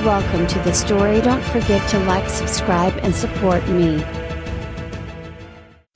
Welcome to the story. Don't forget to like, subscribe and support me.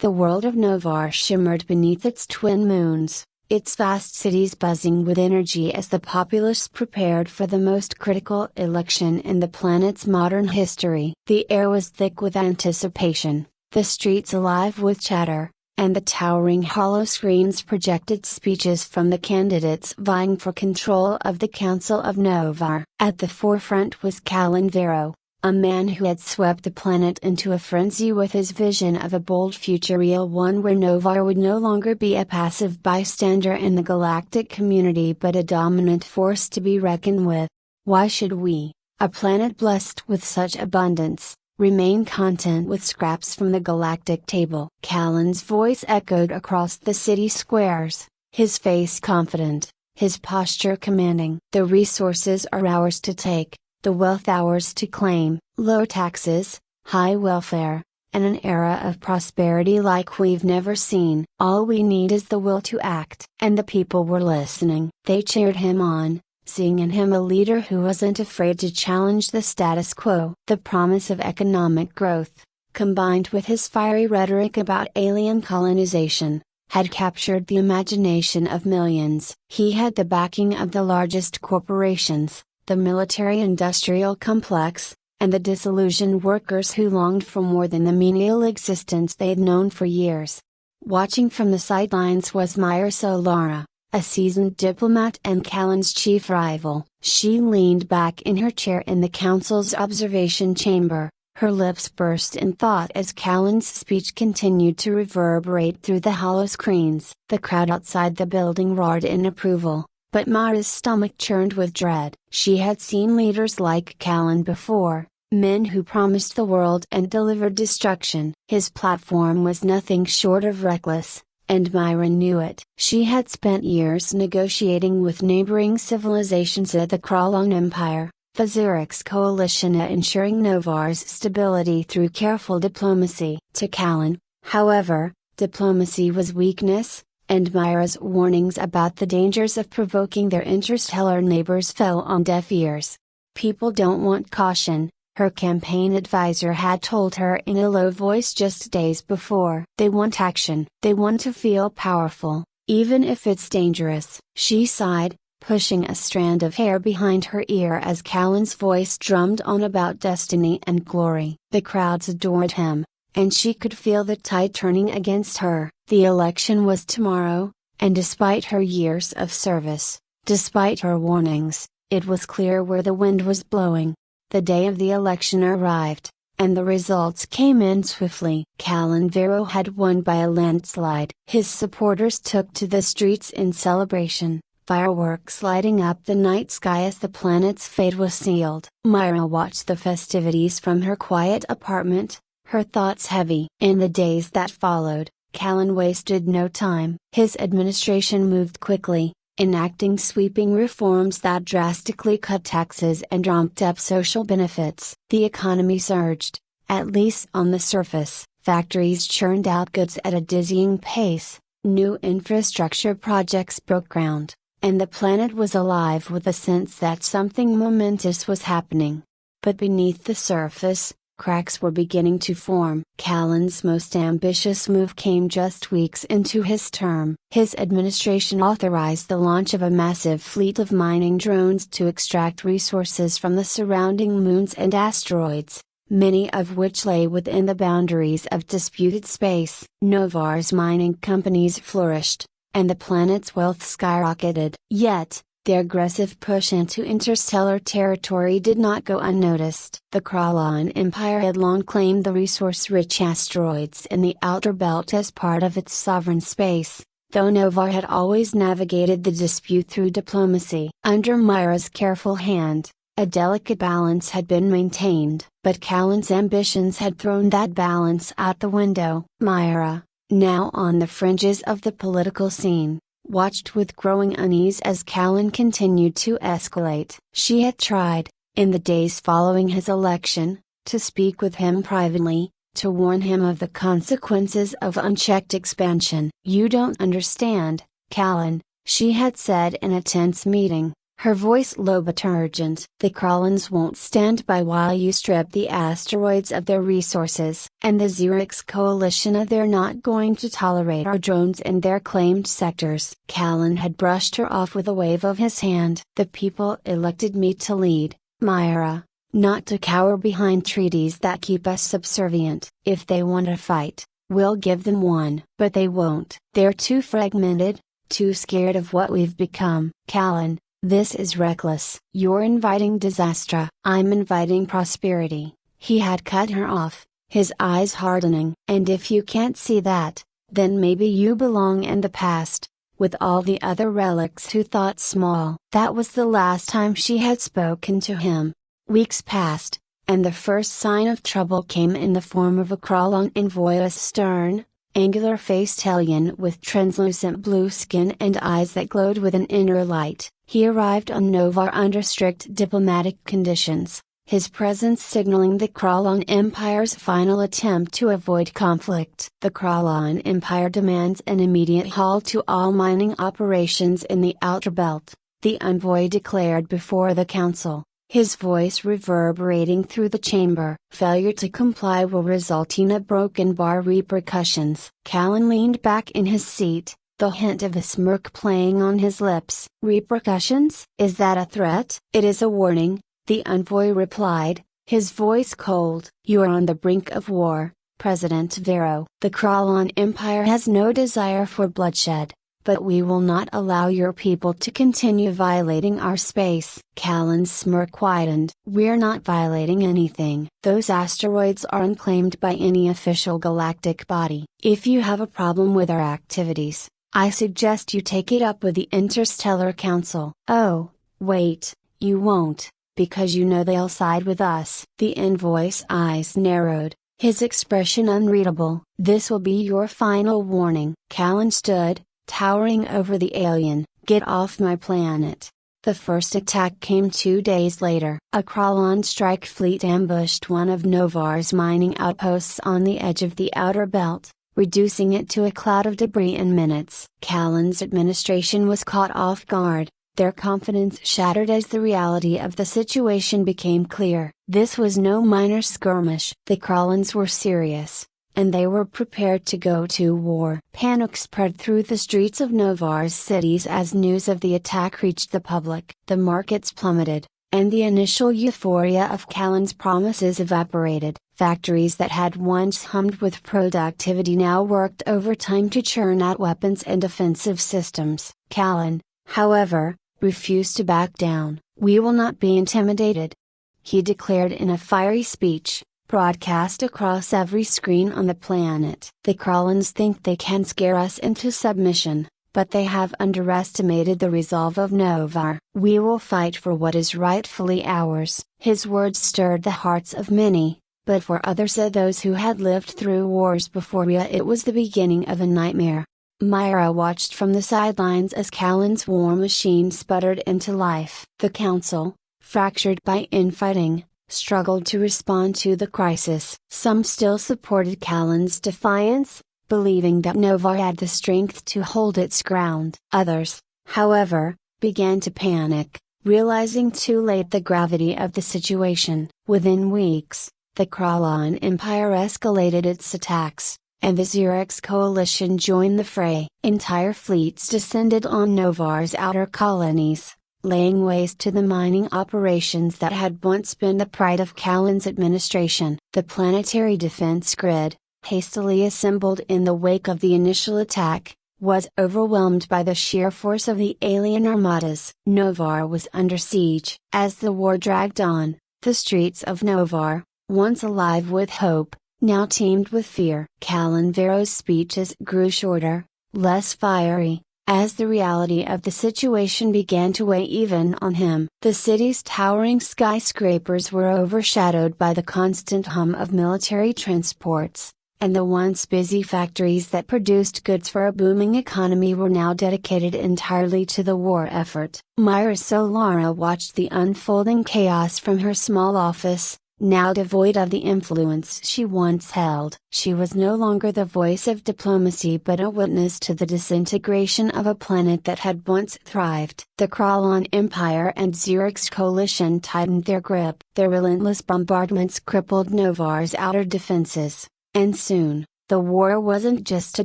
The world of Novar shimmered beneath its twin moons, its vast cities buzzing with energy as the populace prepared for the most critical election in the planet's modern history. The air was thick with anticipation, the streets alive with chatter, and the towering hollow screens projected speeches from the candidates vying for control of the Council of Novar. At the forefront was Callan Vero, a man who had swept the planet into a frenzy with his vision of a bold future, one where Novar would no longer be a passive bystander in the galactic community but a dominant force to be reckoned with. Why should we, a planet blessed with such abundance, remain content with scraps from the galactic table? Callan's voice echoed across the city squares, his face confident, his posture commanding. The resources are ours to take, the wealth ours to claim, low taxes, high welfare, and an era of prosperity like we've never seen. All we need is the will to act. And the people were listening. They cheered him on, seeing in him a leader who wasn't afraid to challenge the status quo. The promise of economic growth, combined with his fiery rhetoric about alien colonization, had captured the imagination of millions. He had the backing of the largest corporations, the military-industrial complex, and the disillusioned workers who longed for more than the menial existence they had known for years. Watching from the sidelines was Myra Solara, a seasoned diplomat and Callan's chief rival. She leaned back in her chair in the council's observation chamber, her lips burst in thought as Callan's speech continued to reverberate through the hollow screens. The crowd outside the building roared in approval, but Myra's stomach churned with dread. She had seen leaders like Callan before, men who promised the world and delivered destruction. His platform was nothing short of reckless, and Myra knew it. She had spent years negotiating with neighboring civilizations at the Krallon Empire, the Xerix coalition, ensuring Novar's stability through careful diplomacy. To Callan, however, diplomacy was weakness, and Myra's warnings about the dangers of provoking their interstellar neighbors fell on deaf ears. People don't want caution, her campaign advisor had told her in a low voice just days before. They want action. They want to feel powerful, even if it's dangerous. She sighed, pushing a strand of hair behind her ear as Callan's voice drummed on about destiny and glory. The crowds adored him, and she could feel the tide turning against her. The election was tomorrow, and despite her years of service, despite her warnings, it was clear where the wind was blowing. The day of the election arrived, and the results came in swiftly. Callan Vero had won by a landslide. His supporters took to the streets in celebration, fireworks lighting up the night sky as the planet's fate was sealed. Myra watched the festivities from her quiet apartment, her thoughts heavy. In the days that followed, Callan wasted no time. His administration moved quickly, enacting sweeping reforms that drastically cut taxes and ramped up social benefits. The economy surged, at least on the surface. Factories churned out goods at a dizzying pace, new infrastructure projects broke ground, and the planet was alive with a sense that something momentous was happening. But beneath the surface, cracks were beginning to form. Callan's most ambitious move came just weeks into his term. His administration authorized the launch of a massive fleet of mining drones to extract resources from the surrounding moons and asteroids, many of which lay within the boundaries of disputed space. Novar's mining companies flourished, and the planet's wealth skyrocketed. Yet, their aggressive push into interstellar territory did not go unnoticed. The Krallon Empire had long claimed the resource-rich asteroids in the outer belt as part of its sovereign space, though Novar had always navigated the dispute through diplomacy. Under Myra's careful hand, a delicate balance had been maintained. But Callan's ambitions had thrown that balance out the window. Myra, now on the fringes of the political scene, watched with growing unease as Callan continued to escalate. She had tried, in the days following his election, to speak with him privately, to warn him of the consequences of unchecked expansion. "You don't understand, Callan," she had said in a tense meeting, her voice low but urgent. The Krallans won't stand by while you strip the asteroids of their resources. And the Xerix coalition, they're not going to tolerate our drones in their claimed sectors. Callan had brushed her off with a wave of his hand. The people elected me to lead, Myra, not to cower behind treaties that keep us subservient. If they want a fight, we'll give them one. But they won't. They're too fragmented, too scared of what we've become. Callan, this is reckless. You're inviting disaster. I'm inviting prosperity. He had cut her off, his eyes hardening. And if you can't see that, then maybe you belong in the past, with all the other relics who thought small. That was the last time she had spoken to him. Weeks passed, and the first sign of trouble came in the form of a Krallan envoy, a stern, angular-faced alien with translucent blue skin and eyes that glowed with an inner light. He arrived on Novar under strict diplomatic conditions, his presence signaling the Krallan Empire's final attempt to avoid conflict. The Krallan Empire demands an immediate halt to all mining operations in the Outer Belt, the envoy declared before the council, his voice reverberating through the chamber. Failure to comply will result in a broken bar repercussions. Callan leaned back in his seat, the hint of a smirk playing on his lips. Repercussions? Is that a threat? It is a warning, the envoy replied, his voice cold. You are on the brink of war, President Vero. The Krallan Empire has no desire for bloodshed, but we will not allow your people to continue violating our space. Callan's smirk widened. We're not violating anything. Those asteroids are unclaimed by any official galactic body. If you have a problem with our activities, I suggest you take it up with the Interstellar Council. Oh, wait, you won't, because you know they'll side with us. The envoy's eyes narrowed, his expression unreadable. This will be your final warning. Callan stood, towering over the alien. Get off my planet. The first attack came 2 days later. A Krallan strike fleet ambushed one of Novar's mining outposts on the edge of the outer belt, reducing it to a cloud of debris in minutes. Callan's administration was caught off guard, their confidence shattered as the reality of the situation became clear. This was no minor skirmish. The Krallans were serious, and they were prepared to go to war. Panic spread through the streets of Novar's cities as news of the attack reached the public. The markets plummeted, and the initial euphoria of Callan's promises evaporated. Factories that had once hummed with productivity now worked overtime to churn out weapons and defensive systems. Callan, however, refused to back down. We will not be intimidated, he declared in a fiery speech, broadcast across every screen on the planet. The Krallans think they can scare us into submission, but they have underestimated the resolve of Novar. We will fight for what is rightfully ours. His words stirred the hearts of many, but for others, those who had lived through wars before, it was the beginning of a nightmare. Myra watched from the sidelines as Callan's war machine sputtered into life. The council, fractured by infighting, struggled to respond to the crisis. Some still supported Callan's defiance, believing that Novar had the strength to hold its ground. Others, however, began to panic, realizing too late the gravity of the situation. Within weeks, the Krallan Empire escalated its attacks, and the Xerix coalition joined the fray. Entire fleets descended on Novar's outer colonies, laying waste to the mining operations that had once been the pride of Callan's administration. The planetary defense grid, hastily assembled in the wake of the initial attack, was overwhelmed by the sheer force of the alien armadas. Novar was under siege. As the war dragged on, the streets of Novar, once alive with hope, now teemed with fear. Callan Vero's speeches grew shorter, less fiery, as the reality of the situation began to weigh even on him. The city's towering skyscrapers were overshadowed by the constant hum of military transports, and the once busy factories that produced goods for a booming economy were now dedicated entirely to the war effort. Myra Solara watched the unfolding chaos from her small office, now devoid of the influence she once held. She was no longer the voice of diplomacy but a witness to the disintegration of a planet that had once thrived. The Krallon Empire and Zurich's coalition tightened their grip. Their relentless bombardments crippled Novar's outer defenses, and soon, the war wasn't just a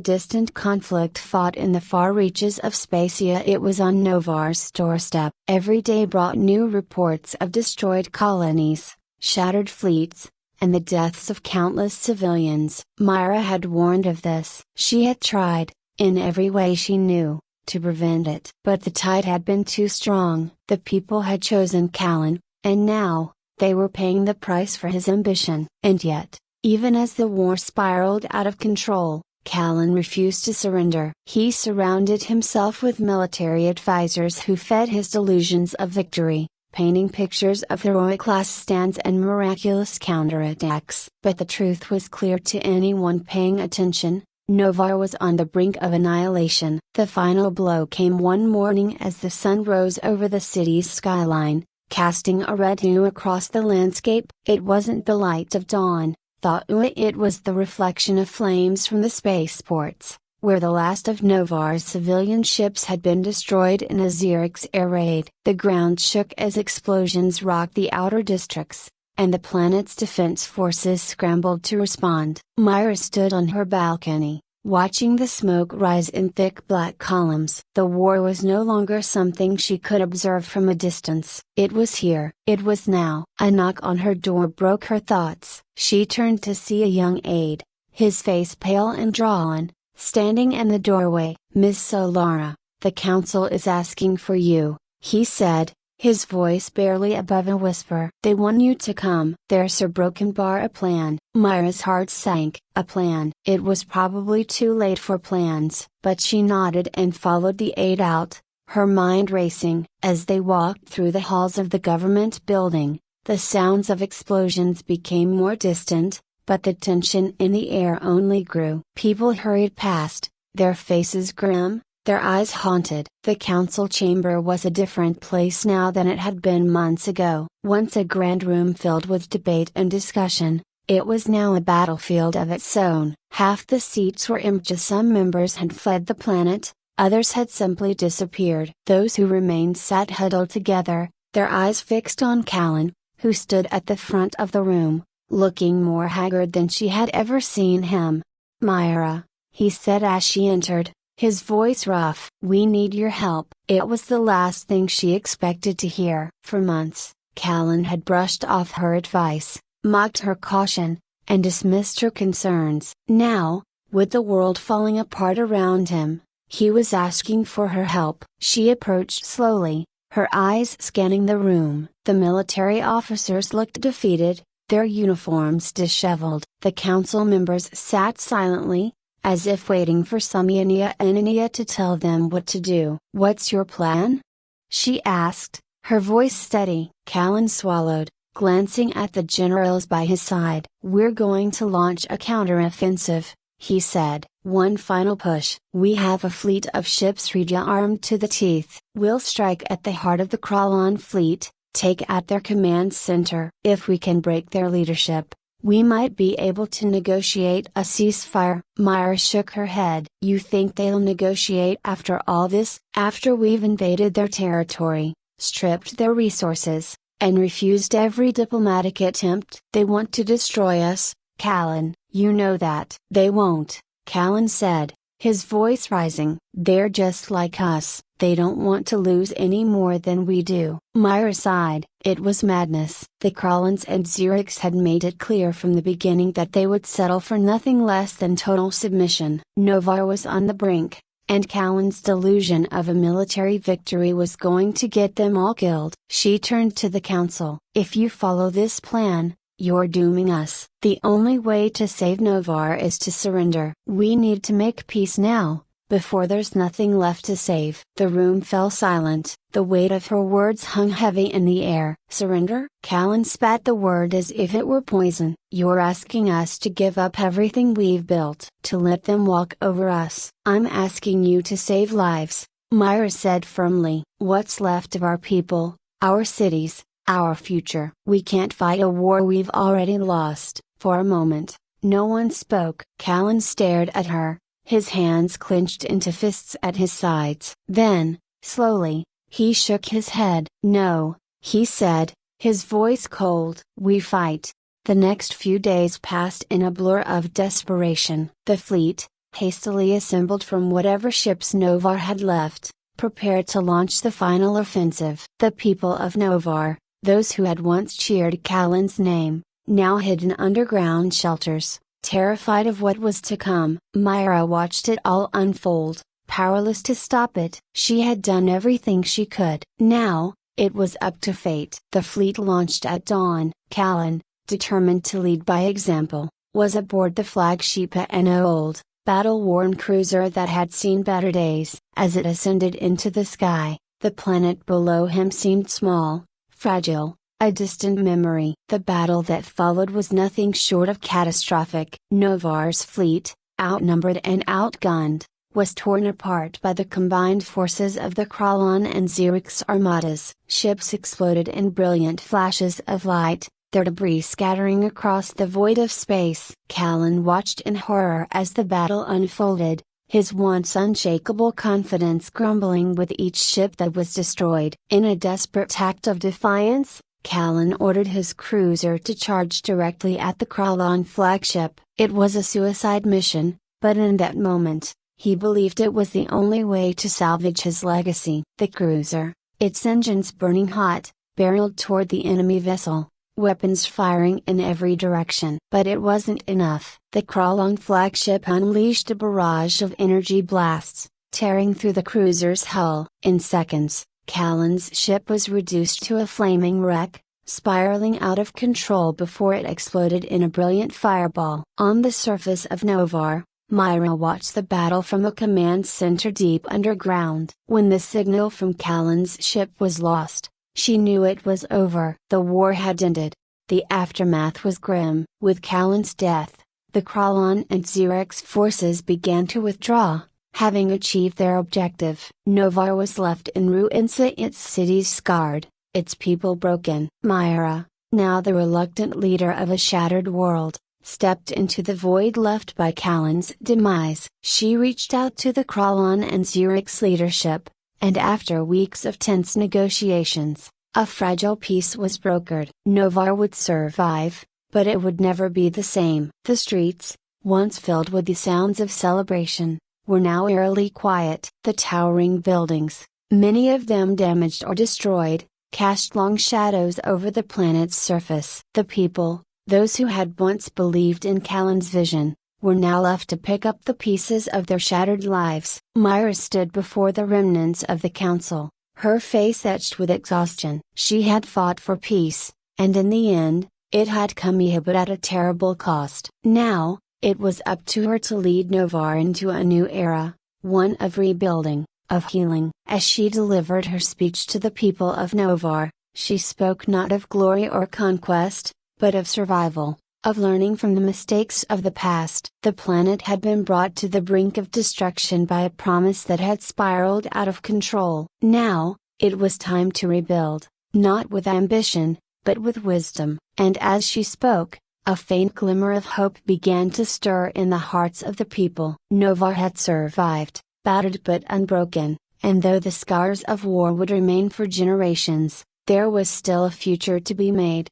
distant conflict fought in the far reaches of Spacia, it was on Novar's doorstep. Every day brought new reports of destroyed colonies, shattered fleets, and the deaths of countless civilians. Myra had warned of this. She had tried, in every way she knew, to prevent it. But the tide had been too strong. The people had chosen Callan, and now, they were paying the price for his ambition. And yet, even as the war spiraled out of control, Callan refused to surrender. He surrounded himself with military advisors who fed his delusions of victory, painting pictures of heroic last stands and miraculous counterattacks. But the truth was clear to anyone paying attention: Novar was on the brink of annihilation. The final blow came one morning as the sun rose over the city's skyline, casting a red hue across the landscape. It wasn't the light of dawn, thought Uwe, it was the reflection of flames from the spaceports, where the last of Novar's civilian ships had been destroyed in a Zurich's air raid. The ground shook as explosions rocked the outer districts, and the planet's defense forces scrambled to respond. Myra stood on her balcony, watching the smoke rise in thick black columns. The war was no longer something she could observe from a distance. It was here. It was now. A knock on her door broke her thoughts. She turned to see a young aide, his face pale and drawn, standing in the doorway. "Miss Solara, the council is asking for you," he said, his voice barely above a whisper. "They want you to come." There's Sir Brokenbar, a plan. Myra's heart sank. A plan. It was probably too late for plans, but she nodded and followed the aide out, her mind racing. As they walked through the halls of the government building, the sounds of explosions became more distant, but the tension in the air only grew. People hurried past, their faces grim, their eyes haunted. The council chamber was a different place now than it had been months ago. Once a grand room filled with debate and discussion, it was now a battlefield of its own. Half the seats were empty. Some members had fled the planet, others had simply disappeared. Those who remained sat huddled together, their eyes fixed on Callan, who stood at the front of the room, looking more haggard than she had ever seen him. "Myra," he said as she entered, his voice rough. "We need your help." It was the last thing she expected to hear. For months, Callan had brushed off her advice, mocked her caution, and dismissed her concerns. Now, with the world falling apart around him, he was asking for her help. She approached slowly, her eyes scanning the room. The military officers looked defeated, their uniforms disheveled. The council members sat silently, as if waiting for some Inia to tell them what to do. "What's your plan?" she asked, her voice steady. Callan swallowed, glancing at the generals by his side. "We're going to launch a counteroffensive," he said. "One final push. We have a fleet of ships ready armed to the teeth. We'll strike at the heart of the Krallon fleet, take out their command center. If we can break their leadership, we might be able to negotiate a ceasefire." Myra shook her head. "You think they'll negotiate after all this? After we've invaded their territory, stripped their resources, and refused every diplomatic attempt? They want to destroy us, Callan. You know that." "They won't," Callan said, his voice rising. "They're just like us. They don't want to lose any more than we do." Myra sighed. It was madness. The Krallons and Zurichs had made it clear from the beginning that they would settle for nothing less than total submission. Novar was on the brink, and Callan's delusion of a military victory was going to get them all killed. She turned to the council. "If you follow this plan, you're dooming us. The only way to save Novar is to surrender. We need to make peace now, before there's nothing left to save." The room fell silent. The weight of her words hung heavy in the air. "Surrender?" Callan spat the word as if it were poison. "You're asking us to give up everything we've built, to let them walk over us." "I'm asking you to save lives," Myra said firmly. "What's left of our people, our cities, our future. We can't fight a war we've already lost." For a moment, no one spoke. Callan stared at her, his hands clenched into fists at his sides. Then, slowly, he shook his head. "No," he said, his voice cold. "We fight." The next few days passed in a blur of desperation. The fleet, hastily assembled from whatever ships Novar had left, prepared to launch the final offensive. The people of Novar, those who had once cheered Callan's name, now hid in underground shelters, terrified of what was to come. Myra watched it all unfold, powerless to stop it. She had done everything she could. Now, it was up to fate. The fleet launched at dawn. Callan, determined to lead by example, was aboard the flagship, an old, battle-worn cruiser that had seen better days. As it ascended into the sky, the planet below him seemed small, fragile, a distant memory. The battle that followed was nothing short of catastrophic. Novar's fleet, outnumbered and outgunned, was torn apart by the combined forces of the Krallon and Xerix armadas. Ships exploded in brilliant flashes of light, their debris scattering across the void of space. Callan watched in horror as the battle unfolded, his once unshakable confidence crumbling with each ship that was destroyed. In a desperate act of defiance, Callan ordered his cruiser to charge directly at the Krallon flagship. It was a suicide mission, but in that moment, he believed it was the only way to salvage his legacy. The cruiser, its engines burning hot, barreled toward the enemy vessel, weapons firing in every direction. But it wasn't enough. The Krallon flagship unleashed a barrage of energy blasts, tearing through the cruiser's hull. In seconds, Callan's ship was reduced to a flaming wreck, spiraling out of control before it exploded in a brilliant fireball. On the surface of Novar, Myra watched the battle from a command center deep underground. When the signal from Callan's ship was lost, she knew it was over. The war had ended. The aftermath was grim. With Callan's death, the Krallon and Xerix forces began to withdraw, having achieved their objective. Novar was left in ruins, its cities scarred, its people broken. Myra, now the reluctant leader of a shattered world, stepped into the void left by Callan's demise. She reached out to the Krallon and Xerix leadership, and after weeks of tense negotiations, a fragile peace was brokered. Novar would survive, but it would never be the same. The streets, once filled with the sounds of celebration, were now eerily quiet. The towering buildings, many of them damaged or destroyed, cast long shadows over the planet's surface. The people, those who had once believed in Callan's vision, were now left to pick up the pieces of their shattered lives. Myra stood before the remnants of the council, her face etched with exhaustion. She had fought for peace, and in the end, it had come but at a terrible cost. Now, it was up to her to lead Novar into a new era, one of rebuilding, of healing. As she delivered her speech to the people of Novar, she spoke not of glory or conquest, but of survival, of learning from the mistakes of the past. The planet had been brought to the brink of destruction by a promise that had spiraled out of control. Now, it was time to rebuild, not with ambition, but with wisdom. And as she spoke, a faint glimmer of hope began to stir in the hearts of the people. Novar had survived, battered but unbroken, and though the scars of war would remain for generations, there was still a future to be made.